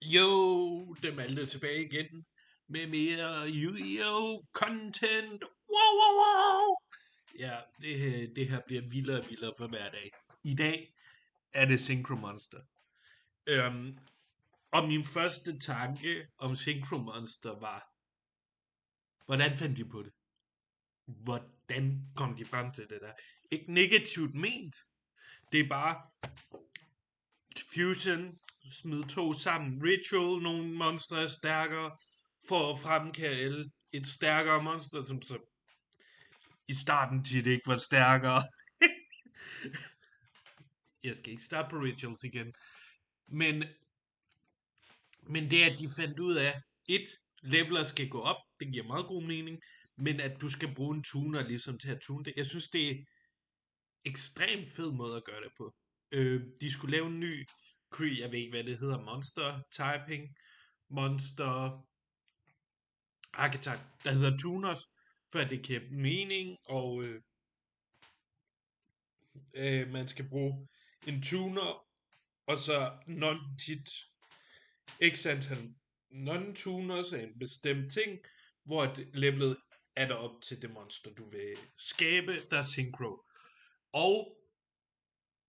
Jo, dem Malte tilbage igen med mere Yu-Gi-Oh! Content. Wow, wow, wow. Ja, det her bliver vildere og vildere for hver dag. I dag er det Synchro Monster. Øhm, og min første tanke om Synchro Monster var, hvordan fandt de på det? Hvordan kom de frem til det der? Ikke negativt ment. Det er bare Fusion, smid to sammen. Ritual, nogle monstre er stærkere, for at fremkalde et stærkere monster, som så i starten tit ikke var stærkere. Jeg skal ikke starte på Rituals igen. Men, men det, at de fandt ud af, et, leveler skal gå op, det giver meget god mening, men at du skal bruge en tuner ligesom til at tune det. Jeg synes, det er ekstremt fed måde at gøre det på. De skulle lave en ny jeg ved ikke, hvad det hedder, monster typing, monster archetype, der hedder tuners, for at det giver mening, og man skal bruge en tuner, og så non-tit x antal non-tuners af en bestemt ting, hvor levelet er der op til det monster, du vil skabe, der er synchro. Og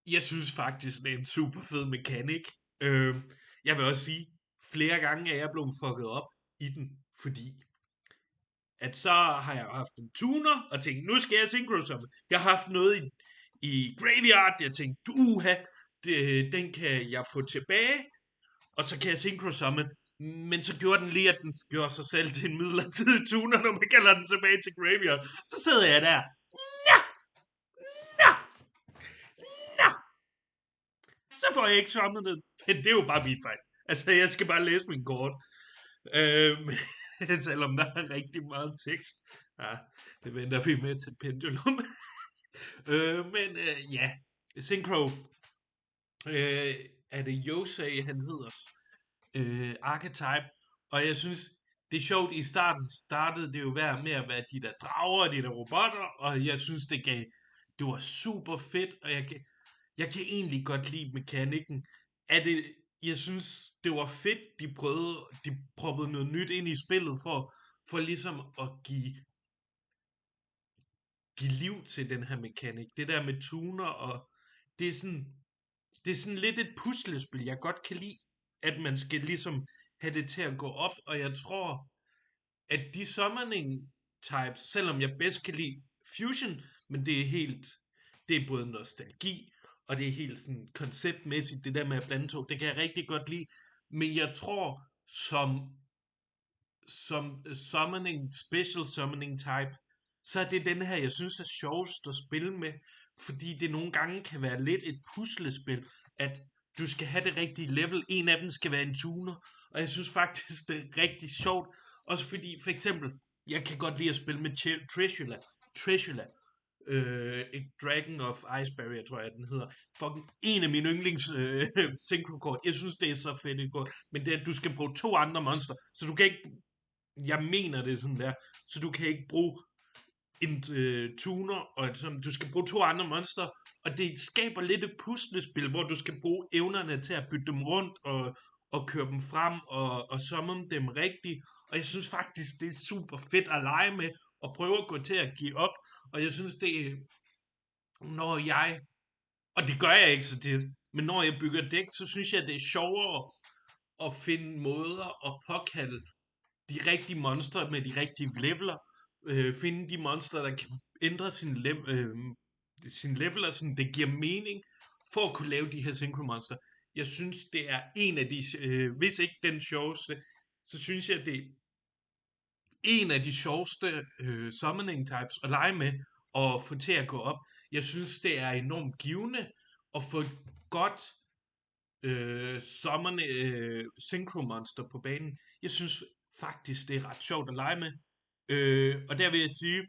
jeg synes faktisk, det er en super fed mekanik. Jeg vil også sige, flere gange er jeg blevet fucket op i den, fordi at så har jeg haft en tuner, og tænkt, nu skal jeg synchro summon. Jeg har haft noget i Graveyard, jeg tænkte, den kan jeg få tilbage, og så kan jeg synchro summon. Men så gjorde den lige, at den gjorde sig selv til en midlertidig tuner, når man kalder den tilbage til Graveyard. Så sidder jeg der. Nå, nå, nå. Så får jeg ikke summonet. Men det er jo bare min fejl. Altså, jeg skal bare læse min kort. Men selvom der er rigtig meget tekst. Ja, det venter vi med til pendulum. Ja, Synchro. Er det Yosei, han hedder? Archetype. Og jeg synes, det er sjovt, i starten startede det jo med at være de der drager og de der robotter, og jeg synes, det var super fedt, og jeg kan egentlig godt lide mekanikken. Jeg synes, det var fedt, de proppede noget nyt ind i spillet, for ligesom at give liv til den her mekanik. Det der med tuner, og det er sådan, det er sådan lidt et puslespil, jeg godt kan lide, at man skal ligesom have det til at gå op, og jeg tror, at de summoning types, selvom jeg bedst kan lide Fusion, men det er både nostalgi, og det er helt sådan konceptmæssigt, det der med at blande to, det kan jeg rigtig godt lide, men jeg tror, som special summoning type, så er det den her, jeg synes er sjovest at spille med, fordi det nogle gange kan være lidt et puslespil, at du skal have det rigtige level, en af dem skal være en tuner, og jeg synes faktisk, det er rigtig sjovt, også fordi, for eksempel, jeg kan godt lide at spille med Trishula, et Dragon of Ice Barrier, tror jeg, den hedder. Fucking en af mine yndlings synchro-kort. Jeg synes, det er så fedt et kort. Men det er, at du skal bruge to andre monster, så du kan ikke, jeg mener det sådan der, så du kan ikke bruge en tuner, og du skal bruge to andre monster, og det skaber lidt et puslespil, hvor du skal bruge evnerne til at bytte dem rundt, og køre dem frem, og summon dem rigtigt, og jeg synes faktisk, det er super fedt at lege med, og prøve at gå til at give op, og jeg synes, når jeg, og det gør jeg ikke så tit, men når jeg bygger dæk, så synes jeg, det er sjovere at finde måder at påkalde de rigtige monstre med de rigtige leveler. Finde de monstre, der kan ændre sin leveler, sådan det giver mening, for at kunne lave de her synchro-monster. Jeg synes, det er en af de, hvis ikke den sjoveste, så synes jeg, det er en af de sjoveste summoning types at lege med, og få til at gå op. Jeg synes, det er enormt givende at få et godt synchro monster på banen. Jeg synes faktisk, det er ret sjovt at lege med. Og der vil jeg sige,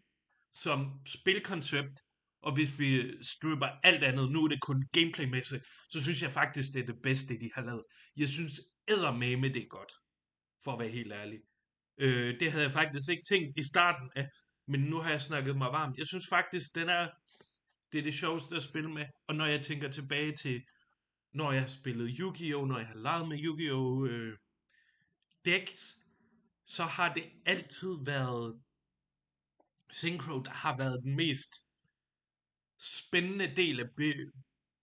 som spilkoncept, og hvis vi stripper alt andet, nu er det kun gameplaymæssigt, så synes jeg faktisk, det er det bedste, de har lavet. Jeg synes eddermame, det er godt, for at være helt ærlig. Det havde jeg faktisk ikke tænkt i starten af, men nu har jeg snakket mig varmt. Jeg synes faktisk, det er det sjoveste at spille med, og når jeg tænker tilbage til, når jeg har spillet Yu-Gi-Oh!, når jeg har leget med Yu-Gi-Oh! decks, så har det altid været Synchro, der har været den mest spændende del af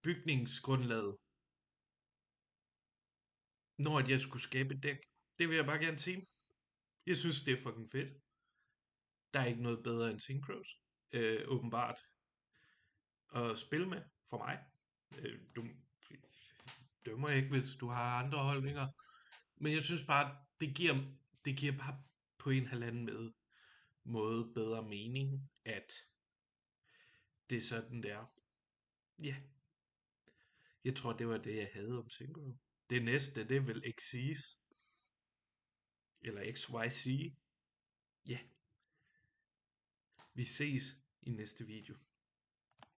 bygningsgrundlaget, når jeg skulle skabe et dæk. Det vil jeg bare gerne sige. Jeg synes, det er fucking fedt. Der er ikke noget bedre end Synchros, åbenbart, at spille med for mig. Du dømmer ikke, hvis du har andre holdninger. Men jeg synes bare, det giver bare på en halvanden måde bedre mening, at det er sådan, der. Ja, jeg tror, det var det, jeg havde om Synchro. Det næste, det er vel Xyz, eller XYZ. Ja, vi ses i næste video.